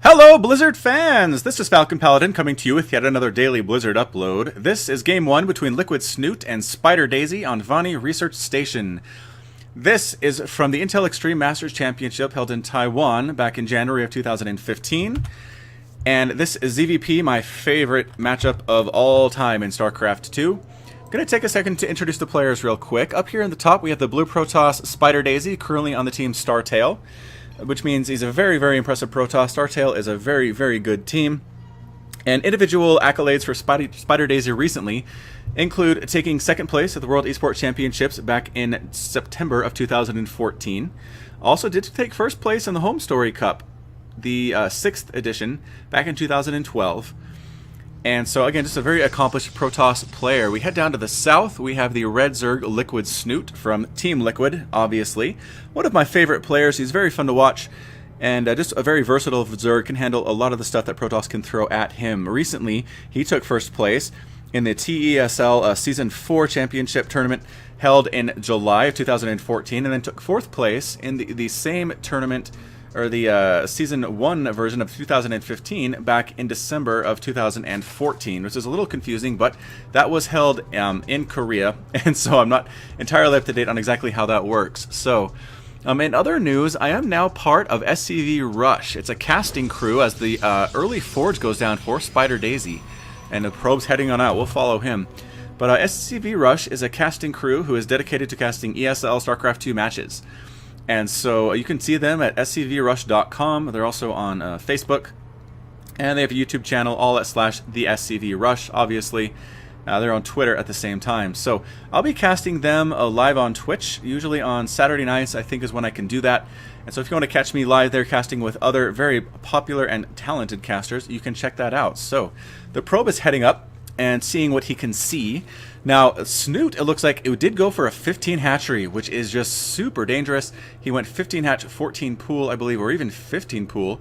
Hello, Blizzard fans! This is Falcon Paladin coming to you with yet another daily Blizzard upload. This is Game 1 between Liquid Snute and Spider Daisy on Vaani Research Station. This is from the Intel Extreme Masters Championship held in Taiwan back in January of 2015. And this is ZVP, my favorite matchup of all time in Starcraft 2. I'm going to take a second to introduce the players real quick. Up here in the top we have the Blue Protoss Spider Daisy, currently on the team Startail, which means he's a very, very impressive Protoss. Startail is a very, very good team. And individual accolades for Spider Daisy recently include taking second place at the World Esports Championships back in September of 2014. Also did take first place in the Home Story Cup, the 6th edition, back in 2012. And so again, just a very accomplished Protoss player. We head down to the south. We have the Red Zerg Liquid Snute from Team Liquid, obviously. One of my favorite players. He's very fun to watch. And just a very versatile Zerg, can handle a lot of the stuff that Protoss can throw at him. Recently, he took first place in the TESL Season 4 Championship Tournament held in July of 2014. And then took fourth place in the same tournament, or the Season 1 version of 2015 back in December of 2014, which is a little confusing, but that was held in Korea, and so I'm not entirely up to date on exactly how that works. So, in other news, I am now part of SCV Rush. It's a casting crew as the early forge goes down for Spider Daisy, and the probe's heading on out. We'll follow him. But SCV Rush is a casting crew who is dedicated to casting ESL StarCraft 2 matches. And so you can see them at scvrush.com. They're also on Facebook. And they have a YouTube channel, all at /the SCV Rush, obviously. They're on Twitter at the same time. So I'll be casting them live on Twitch, usually on Saturday nights, I think is when I can do that. And so if you want to catch me live there casting with other very popular and talented casters, you can check that out. So the probe is heading up and seeing what he can see. Now, Snute, it looks like it did go for a 15 hatchery, which is just super dangerous. He went 15 hatch, 14 pool, I believe, or even 15 pool.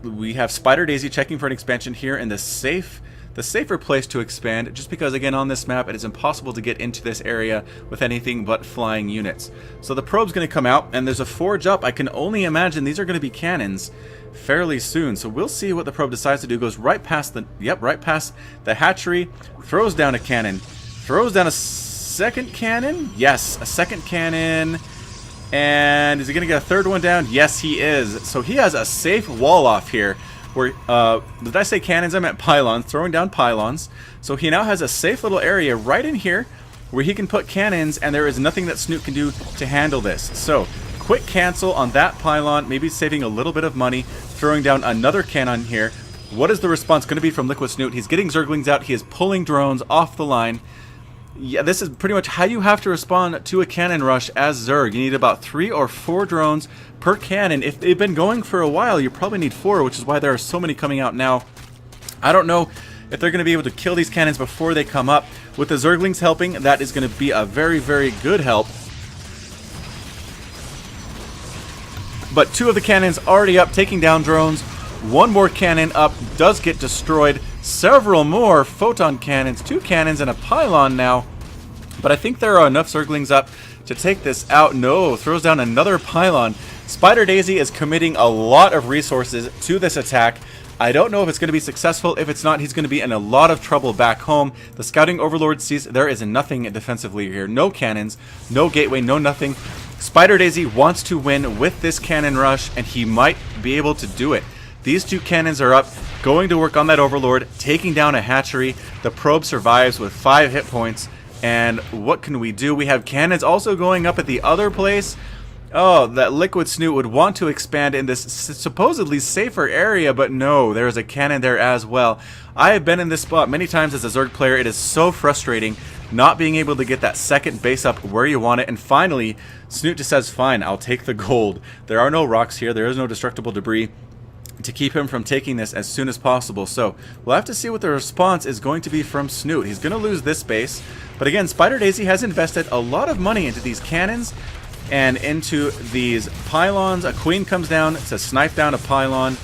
We have Spider Daisy checking for an expansion here in the safer place to expand, just because, again, on this map, it is impossible to get into this area with anything but flying units. So the probe's going to come out, and there's a forge up. I can only imagine these are going to be cannons fairly soon, so we'll see what the probe decides to do. Goes right past the hatchery, throws down a cannon, throws down a second cannon. Yes, a second cannon. And is he gonna get a third one down? Yes, he is. So he has a safe wall off here where did I say cannons? I meant pylons, throwing down pylons. So he now has a safe little area right in here where he can put cannons, and there is nothing that Snute can do to handle this. So quick cancel on that pylon, maybe saving a little bit of money, throwing down another cannon here. What is the response going to be from Liquid Snute? He's getting Zerglings out, he is pulling drones off the line. Yeah, this is pretty much how you have to respond to a cannon rush as Zerg. You need about 3 or 4 drones per cannon. If they've been going for a while, you probably need 4, which is why there are so many coming out now. I don't know if they're going to be able to kill these cannons before they come up. With the Zerglings helping, that is going to be a very, very good help. But 2 of the cannons already up, taking down drones. 1 more cannon up, does get destroyed. Several more photon cannons, 2 cannons and a pylon now. But I think there are enough Zerglings up to take this out. No, throws down another pylon. Spider Daisy is committing a lot of resources to this attack. I don't know if it's going to be successful. If it's not, he's going to be in a lot of trouble back home. The Scouting Overlord sees there is nothing defensively here. No cannons, no gateway, no nothing. Spider Daisy wants to win with this cannon rush, and he might be able to do it. These 2 cannons are up, going to work on that Overlord, taking down a hatchery. The probe survives with 5 hit points. And what can we do? We have cannons also going up at the other place. Oh, that Liquid Snute would want to expand in this supposedly safer area, but no, there is a cannon there as well. I have been in this spot many times as a Zerg player. It is so frustrating not being able to get that second base up where you want it. And finally, Snute just says, fine, I'll take the gold. There are no rocks here. There is no destructible debris to keep him from taking this as soon as possible. So we'll have to see what the response is going to be from Snute. He's going to lose this base. But again, Spider Daisy has invested a lot of money into these cannons and into these pylons. A queen comes down to snipe down a pylon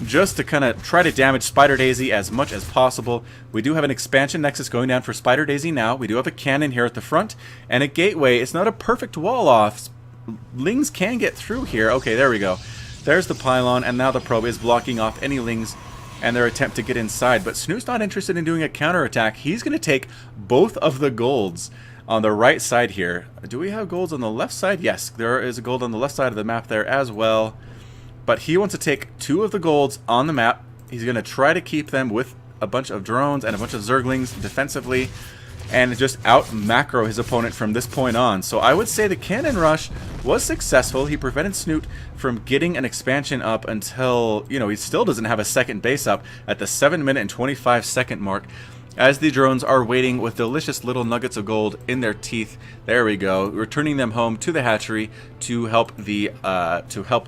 just to kind of try to damage Spider Daisy as much as possible. We do have an expansion nexus going down for Spider Daisy now. We do have a cannon here at the front and a gateway. It's not a perfect wall off. Lings can get through here. Okay, there we go. There's the pylon, and now the probe is blocking off any lings and their attempt to get inside. But Snoot's not interested in doing a counterattack. He's going to take both of the golds on the right side here. Do we have golds on the left side? Yes, there is a gold on the left side of the map there as well. But he wants to take 2 of the golds on the map. He's going to try to keep them with a bunch of drones and a bunch of zerglings defensively, and just out macro his opponent from this point on. So I would say the cannon rush was successful. He prevented Snute from getting an expansion up until, you know, he still doesn't have a second base up at the 7-minute and 25-second mark, as the drones are waiting with delicious little nuggets of gold in their teeth. There we go, returning them home to the hatchery to help the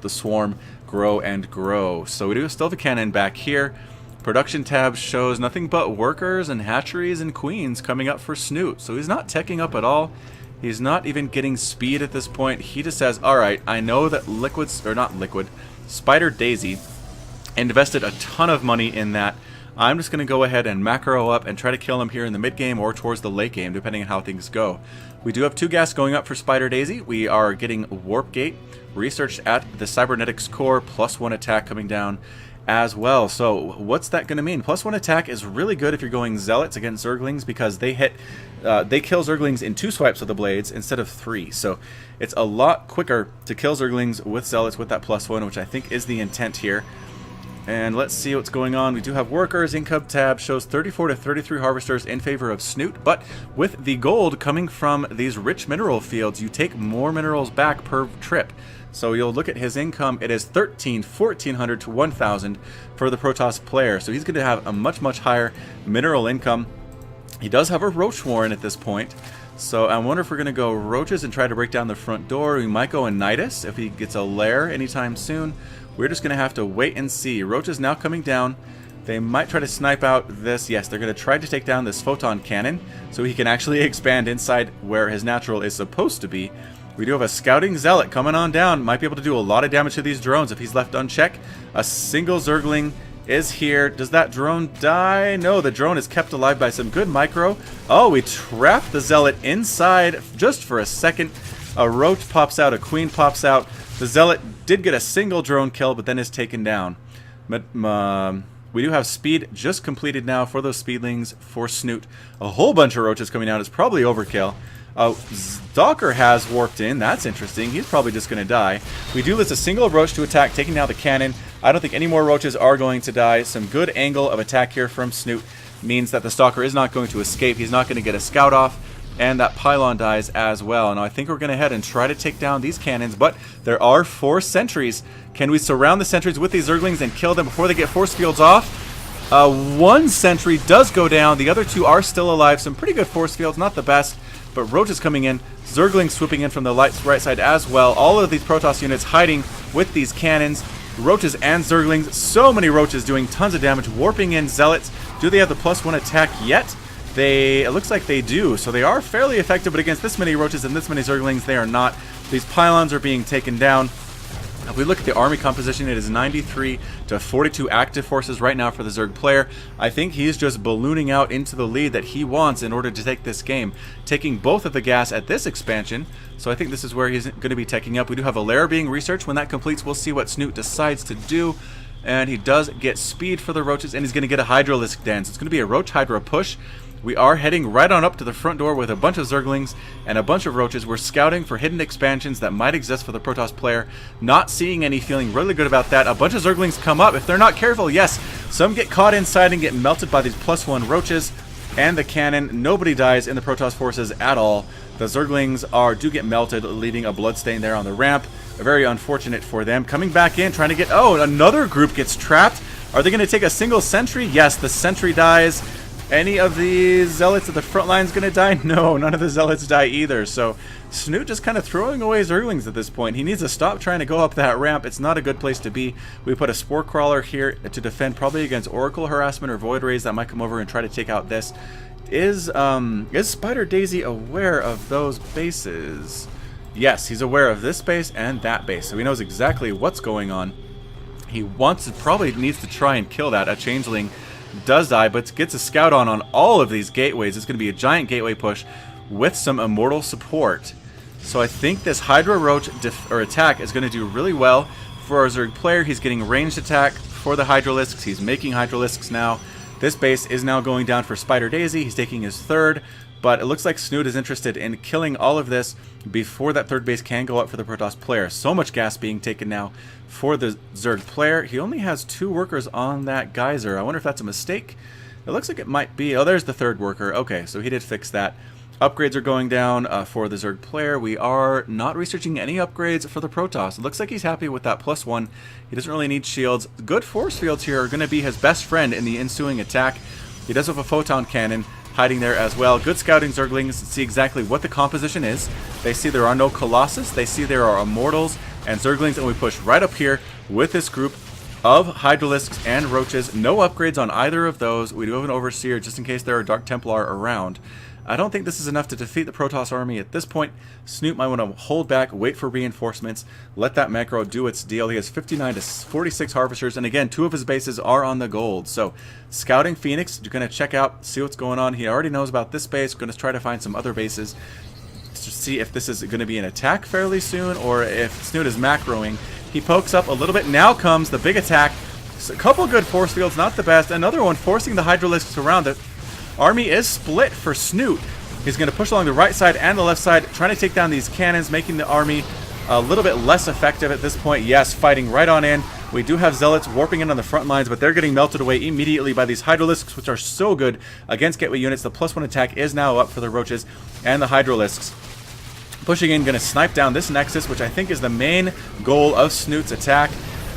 swarm grow and grow. So we do still have a cannon back here. Production tab shows nothing but workers and hatcheries and queens coming up for Snute. So he's not teching up at all. He's not even getting speed at this point. He just says, alright, I know that Spider Daisy invested a ton of money in that. I'm just going to go ahead and macro up and try to kill him here in the mid game or towards the late game, depending on how things go. We do have 2 gas going up for Spider Daisy. We are getting Warp Gate researched at the Cybernetics core, +1 attack coming down as well. So what's that going to mean? +1 attack is really good if you're going Zealots against Zerglings, because they kill Zerglings in 2 swipes of the blades instead of 3. So it's a lot quicker to kill Zerglings with Zealots with that +1, which I think is the intent here. And let's see what's going on. We do have workers. Income tab shows 34 to 33 harvesters in favor of Snute, but with the gold coming from these rich mineral fields, you take more minerals back per trip. So you'll look at his income, it is 1,400 to 1,000 for the Protoss player. So he's going to have a much higher mineral income. He does have a Roach Warren at this point. So I wonder if we're going to go Roaches and try to break down the front door. We might go Nidus if he gets a lair anytime soon. We're just going to have to wait and see. Roaches now coming down. They might try to snipe out this. Yes, they're going to try to take down this photon cannon so he can actually expand inside where his natural is supposed to be. We do have a Scouting Zealot coming on down. Might be able to do a lot of damage to these drones if he's left unchecked. A single Zergling is here. Does that drone die? No, the drone is kept alive by some good micro. Oh, we trapped the Zealot inside just for a second. A Roach pops out, a Queen pops out. The Zealot did get a single drone kill, but then is taken down. But we do have speed just completed now for those speedlings for Snute. A whole bunch of Roaches coming out is probably overkill. Stalker has warped in. That's interesting. He's probably just going to die. We do lose a single Roach to attack, taking down the cannon. I don't think any more Roaches are going to die. Some good angle of attack here from Snute means that the Stalker is not going to escape. He's not going to get a scout off. And that pylon dies as well. Now I think we're going to head and try to take down these cannons, but there are 4 sentries. Can we surround the sentries with these Zerglings and kill them before they get force fields off? 1 sentry does go down. The other 2 are still alive. Some pretty good force fields, not the best. But Roaches coming in, Zerglings swooping in from the right side as well. All of these Protoss units hiding with these cannons. Roaches and Zerglings. So many Roaches doing tons of damage. Warping in Zealots. Do they have the +1 attack yet? It looks like they do. So they are fairly effective, but against this many Roaches and this many Zerglings, they are not. These pylons are being taken down. If we look at the army composition, it is 93 to 42 active forces right now for the Zerg player. I think he's just ballooning out into the lead that he wants in order to take this game, taking both of the gas at this expansion. So I think this is where he's going to be taking up. We do have a lair being researched. When that completes, we'll see what Snute decides to do. And he does get speed for the Roaches, and he's going to get a Hydralisk Den. So it's going to be a Roach Hydra push. We are heading right on up to the front door with a bunch of Zerglings and a bunch of Roaches. We're scouting for hidden expansions that might exist for the Protoss player. Not seeing any, feeling really good about that. A bunch of Zerglings come up. If they're not careful, yes, some get caught inside and get melted by these +1 Roaches. And the cannon, nobody dies in the Protoss forces at all. The Zerglings do get melted, leaving a bloodstain there on the ramp. Very unfortunate for them. Coming back in, trying to get... Oh, another group gets trapped. Are they going to take a single sentry? Yes, the sentry dies. Any of the Zealots at the front line is going to die? No, none of the Zealots die either. So Snute just kind of throwing away Zerglings at this point. He needs to stop trying to go up that ramp. It's not a good place to be. We put a Spore Crawler here to defend probably against Oracle harassment or Void Rays that might come over and try to take out this. Is Spider Daisy aware of those bases? Yes, he's aware of this base and that base. So he knows exactly what's going on. He probably needs to try and kill that. A Changeling does die, but gets a scout on all of these gateways. It's going to be a giant gateway push with some immortal support. So I think this Hydra Roach attack is going to do really well For our Zerg player, he's getting ranged attack for the Hydralisks. He's making Hydralisks now. This base is now going down for Spider Daisy. He's taking his third, but it looks like Snute is interested in killing all of this before that third base can go up for the Protoss player. So much gas being taken now for the Zerg player. He only has 2 workers on that geyser. I wonder if that's a mistake. It looks like it might be. Oh, there's the third worker. Okay, so he did fix that. Upgrades are going down for the Zerg player. We are not researching any upgrades for the Protoss. It looks like he's happy with that +1. He doesn't really need shields. Good force fields here are going to be his best friend in the ensuing attack. He does have a photon cannon hiding there as well. Good scouting Zerglings see exactly what the composition is. They see there are no Colossus. They see there are Immortals and Zerglings, and we push right up here with this group of Hydralisks and Roaches. No upgrades on either of those. We do have an Overseer just in case there are Dark Templar around. I don't think this is enough to defeat the Protoss army at this point. Snute might want to hold back, wait for reinforcements, let that macro do its deal. He has 59 to 46 Harvesters, and again, 2 of his bases are on the gold. So, scouting Phoenix, you're going to check out, see what's going on. He already knows about this base. We're going to try to find some other bases to see if this is going to be an attack fairly soon, or if Snute is macroing. He pokes up a little bit. Now comes the big attack. So a couple good force fields, not the best. Another one forcing the Hydralisks around it. Army is split for Snute. He's going to push along the right side and the left side, trying to take down these cannons, making the army a little bit less effective at this point. Yes, fighting right on in. We do have Zealots warping in on the front lines, but they're getting melted away immediately by these Hydralisks, which are so good against gateway units. The +1 attack is now up for the Roaches and the Hydralisks. Pushing in, going to snipe down this Nexus, which I think is the main goal of Snute's attack.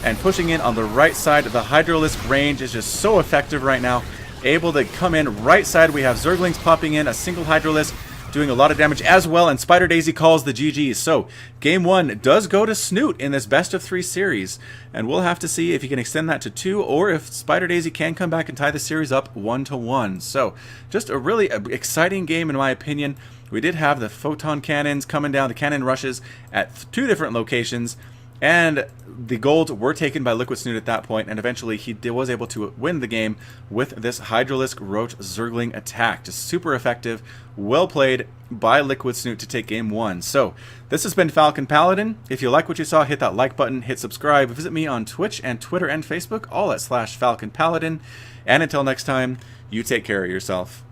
And pushing in on the right side, the Hydralisk range is just so effective right now. Able to come in right side. We have Zerglings popping in, a single Hydralisk doing a lot of damage as well, and Spider Daisy calls the GGs. So, Game 1 does go to Snute in this best-of-3 series, and we'll have to see if he can extend that to 2, or if Spider Daisy can come back and tie the series up 1-1. So, just a really exciting game in my opinion. We did have the photon cannons coming down, the cannon rushes at 2 different locations, and the golds were taken by Liquid Snute at that point, and eventually he was able to win the game with this Hydralisk Roach Zergling attack. Just super effective, well played by Liquid Snute to take Game 1. So, this has been Falcon Paladin. If you like what you saw, hit that like button, hit subscribe. Visit me on Twitch and Twitter and Facebook, all at /Falcon Paladin. And until next time, you take care of yourself.